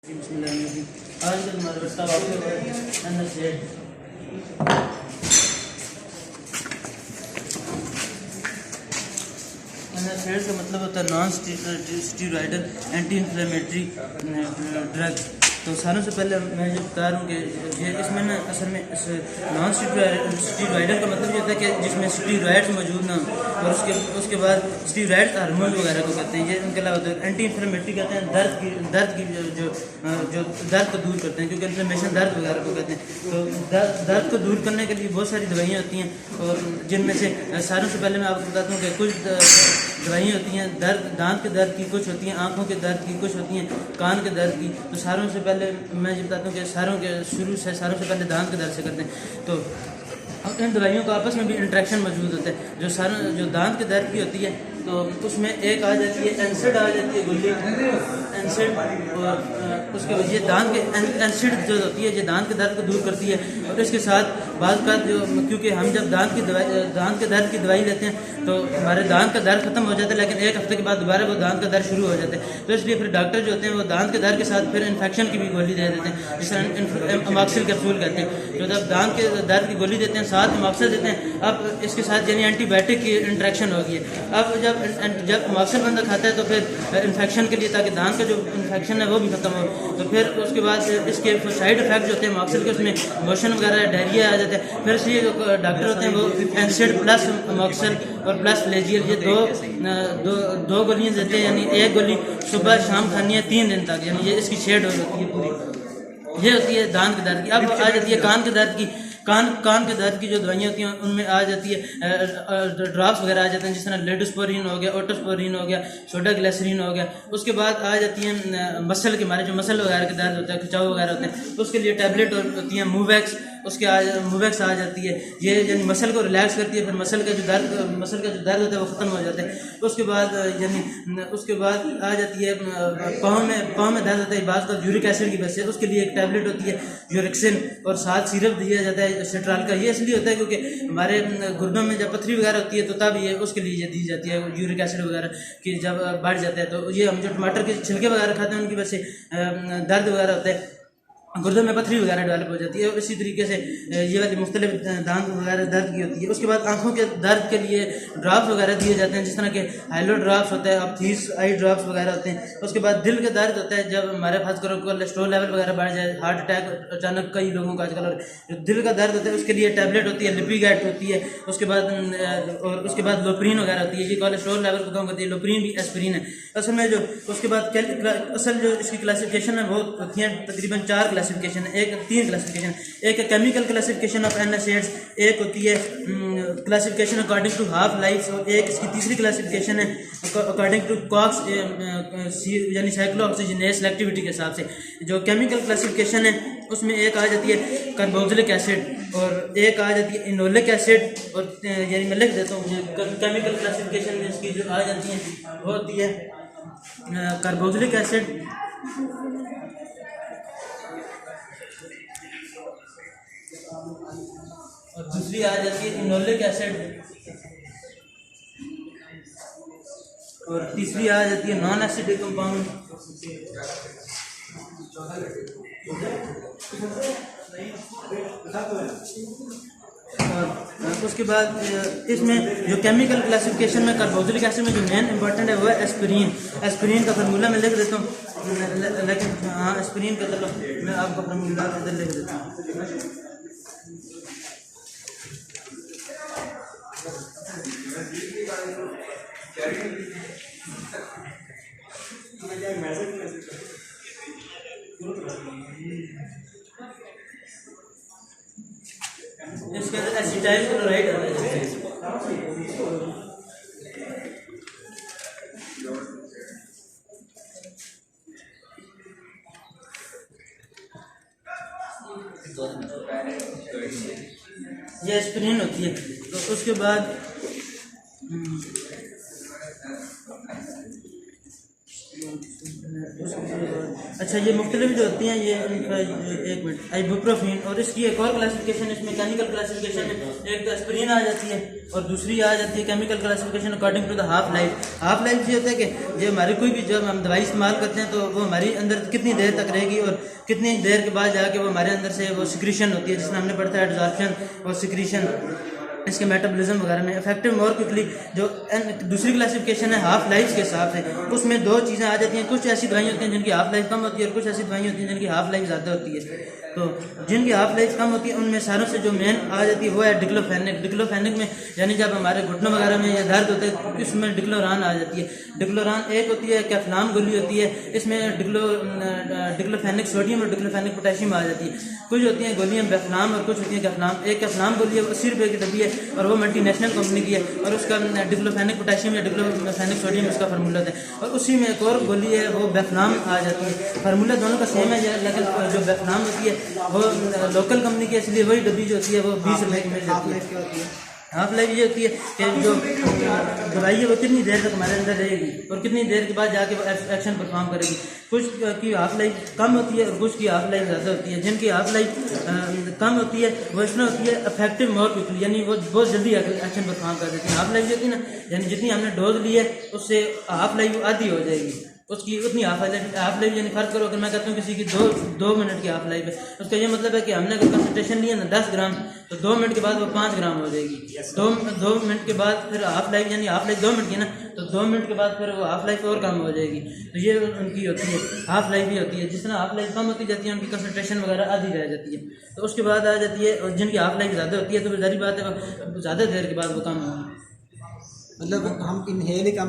आज का हमारा टॉपिक है एनएसएड। एनएसएड का मतलब होता है non steroidal anti inflammatory drug. तो सारों से पहले मैं जो बता रहा हूँ कि ये इसमें ना असल में नॉन स्टीरॉयडल का मतलब ये होता है कि जिसमें स्टीरॉयड्स मौजूद ना हो, और उसके बाद स्टीरॉयड्स हार्मोन वगैरह को कहते हैं। ये उनके अलावा होता है एंटी इन्फ्लेमेटरी कहते हैं, दर्द की जो दर्द को दूर करते हैं, क्योंकि इन्फ्लेमेशन दर्द वगैरह को कहते हैं। तो दर्द को दूर करने के लिए बहुत सारी दवाइयाँ होती हैं, और जिनमें से सारों से पहले मैं आपको बताता हूँ कि कुछ दवाइयाँ होती हैं दांत के दर्द की, कुछ होती हैं आँखों के दर्द की, कुछ होती हैं कान के दर्द की। तो सारों से पहले मैं ये बताता हूँ कि सारों से पहले दांत के दर्द से करते हैं। तो इन दवाइयों का आपस में भी इंट्रैक्शन मौजूद होता है। जो दांत के दर्द की होती है तो उसमें एक आ जाती है एनसिड, आ जाती है गोली एनसिड, और उसके ये दांत के एनसिड जो होती है ये दांत के दर्द को दूर करती है। और इसके साथ बाज़ का जो, क्योंकि हम जब दांत के दर्द की दवाई लेते हैं तो हमारे दांत का दर्द खत्म हो जाता है, लेकिन एक हफ्ते के बाद दोबारा वो दांत का दर्द शुरू हो जाता है। तो इसलिए फिर डॉक्टर जो होते हैं वो दांत के दर्द के साथ फिर इन्फेक्शन की भी गोली दे देते हैं, जिसे अमॉक्सिल कैप्सूल कहते हैं। जो जब दांत के दर्द की गोली देते हैं साथ अमॉक्सिल देते हैं। अब इसके साथ यानी एंटीबायोटिक की इंट्रैक्शन होगी। अब जब अमॉक्सिल बंदा खाता है तो फिर इन्फेक्शन के लिए, ताकि दांत का जो इन्फेक्शन है वो भी खत्म हो, तो फिर उसके बाद इसके साइड इफेक्ट जो होते हैं अमॉक्सिल के, उसमें मोशन वगैरह डायरिया आ जाता है। फिर इसलिए जो डॉक्टर होते हैं वो एनसिड प्लस अमॉक्सिल और प्लस फ्लेजियल ये दो गोलियाँ देते हैं, यानी एक गोली सुबह शाम खानी है 3 दिन तक, यानी ये इसकी शेड होती है पूरी। ये होती है दांत के दर्द की। अब आ जाती है कान के दर्द की। कान के दर्द की जो दवाइयाँ होती हैं उनमें आ जाती है ड्रॉप्स वगैरह आ जाते हैं, जिस तरह लेडोस्पोरिन हो गया, ओटोस्पोरिन हो गया, सोडा ग्लिसरीन हो गया। उसके बाद आ जाती हैं मसल के, हमारे जो मसल वगैरह के दर्द होता है, खिंचाव वगैरह होते हैं, उसके लिए टैबलेट होती हैं मूवैक्स। मूवैक्स आ जाती है, ये यानी मसल को रिलैक्स करती है, फिर मसल का जो दर्द होता है वो ख़त्म हो जाता है। उसके बाद आ जाती है पाँव में दर्द होता है बाज़ का यूरिक एसिड की वजह से, उसके लिए एक टैबलेट होती है यूरिक्सिन, और साथ सिरप दिया जाता है सिट्राल का। ये इसलिए होता है क्योंकि हमारे गुर्दों में जब पथरी वगैरह होती है तो तब ये उसके लिए ये दी जाती है यूरिक एसिड वगैरह की, जब बढ़ जाता है। तो ये हम जो टमाटर के छिलके वगैरह खाते हैं उनकी वजह से दर्द वगैरह होता है, गुर्दे में पथरी वगैरह डेवलप हो जाती है। और इसी तरीके से ये वाली मुख्तलिफ दांत वगैरह दर्द की होती है। उसके बाद आंखों के दर्द के लिए ड्रॉप्स वगैरह दिए जाते हैं, जिस तरह के हाइलो ड्रॉप्स होता है, अप्थीस आई ड्रॉप्स वगैरह होते हैं। उसके बाद दिल का दर्द होता है, जब हमारे खास कर कोलेस्ट्रॉल लेवल वगैरह बढ़ जाए, हार्ट अटैक अचानक कई लोगों का आजकल, जो दिल का दर्द होता है उसके लिए टैबलेट होती है, लिपिगैट होती है। उसके बाद लोप्रीन वगैरह होती है। ये कोलेस्ट्रॉल लेवल को कम करती है। लोप्रीन भी एस्पिरिन है असल में। जो उसके बाद जो इसकी क्लासिफिकेशन है वो होती है तकरीबन 4 क्लासिफिकेशन है, 3 क्लासिफिकेशन। एक है केमिकल क्लासिफिकेशन ऑफ एनएसएड्स, एक होती है classification according to half life, और एक इसकी तीसरी क्लासिफिकेशन है अकॉर्डिंग टू कॉक्स यानी साइक्लोऑक्सीजनेस सेलेक्टिविटी के हिसाब से। जो केमिकल क्लासिफिकेशन है उसमें एक आ जाती है कार्बोक्सिलिक एसिड, और एक आ जाती है इनोलिक एसिड, और यानी मैं लिख देता हूँ केमिकल क्लासिफिकेशन में इसकी जो आ जाती है वो होती है कार्बोक्सिलिक एसिड, और दूसरी आ जाती है इनोलिक एसिड, और तीसरी आ जाती है नॉन एसिडिक कंपाउंड। और उसके बाद इसमें जो केमिकल क्लासिफिकेशन में कार्बोक्सिलिक एसिड में जो मेन इंपॉर्टेंट है वो है एस्पिरिन। एस्पिरिन का फार्मूला मैं लिख देता हूँ, लेकिन हाँ एस्पिरिन का चलो मैं आपको फार्मूला इधर लिख देता हूँ। इसके अंदर एसिटाइल क्लोराइड आता है। ये एस्पिरिन होती है। तो उसके बाद अच्छा, अच्छा, ये मुख्तलिफ जो होती हैं ये इनका एक मिनट आइबुप्रोफेन, और इसकी एक और क्लासिफिकेशन इसमें केमिकल क्लासिफिकेशन है। एक तो एस्पिरिन आ जाती है और दूसरी आ जाती है chemical classification according to the half life. Half life ये होता है कि जो हमारे कोई भी जब हम दवाई इस्तेमाल करते हैं तो वो हमारे अंदर कितनी देर तक रहेगी और कितनी देर के बाद जाके वो हमारे अंदर से वो सिक्रीशन होती है, जिसमें हमने पढ़ता है एब्जॉर्प्शन और सिक्रीशन, इसके मेटाबॉलिज्म वगैरह में इफेक्टिव मोर क्विकली। जो दूसरी क्लासिफिकेशन है हाफ लाइफ के हिसाब से, उसमें दो चीज़ें आ जाती हैं। कुछ ऐसी दवाई होती हैं जिनकी हाफ लाइफ कम होती है और कुछ ऐसी दवाई होती हैं जिनकी हाफ लाइफ ज़्यादा होती है। तो जिनकी हाफ लाइफ कम होती है उनमें सारों से जो मेन आ जाती है वो है डिक्लोफेनेक। डिक्लोफेनेक में यानी जब हमारे घुटनों वगैरह में या दर्द होता है इसमें डिक्लोरान आ जाती है। डिक्लोरान एक होती है कैफ्लाम गोली होती है, इसमें डिक्लोफेनेक सोडियम और डिक्लोफेनेक पोटेशियम आ जाती है। कुछ होती हैं गोलियाँ बेफ्लाम और कुछ होती हैं कैफ्लाम। एक कैफ्लाम गोली है 80 रुपये की डब्बी है और वो मल्टीनेशनल कंपनी की है और उसका डिक्लोफेनेक पोटेशियम या डिक्लोफेनेक सोडियम इसका फार्मूला है। और उसी में एक और गोली है वो बेफ्लाम आ जाती है। फार्मूला दोनों का सेम है, लेकिन जो बेफ्लाम होती है वो लोकल कंपनी की, इसलिए वही डब्बी जो होती है वो 20 रुपये की मिल जाती है। हाफ लाइफ ये होती है कि जो दवाई है वो कितनी देर तक हमारे अंदर रहेगी और कितनी देर के बाद जाके वो एक्शन परफॉर्म करेगी। कुछ की हाफ लाइफ कम होती है और कुछ की हाफ लाइफ ज़्यादा होती है। जिनकी हाफ लाइफ कम होती है वो इसमें होती है इफेक्टिव मोर क्विकली, यानी वो बहुत जल्दी एक्शन परफॉर्म कर देती है। हाफ लाइफ जो होती है ना, यानी जितनी हमने डोज ली है उससे हाफ लाइफ आधी हो जाएगी, उसकी उतनी हाफ लाइफ यानी फर्क करो। अगर मैं कहता हूँ किसी की दो मिनट की हाफ लाइफ है, उसका ये मतलब है कि हमने अगर कंसंट्रेशन लिया ना 10 ग्राम तो 2 मिनट के बाद वो 5 ग्राम हो जाएगी। दो मिनट के बाद फिर हाफ लाइफ, यानी हाफ लाइफ 2 मिनट की ना, तो 2 मिनट के बाद फिर वो हाफ लाइफ और कम हो जाएगी। तो ये उनकी होती है हाफ लाइफ ही होती है। जिस तरह हाफ लाइफ कम होती जाती है उनकी कंसंट्रेशन वगैरह आधी रह जाती है। तो उसके बाद आ जाती है, और जिनकी हाफ लाइफ ज़्यादा होती है तो जारी बात है ज़्यादा देर के बाद वो कम होगी। मतलब हम इनहेल ही कम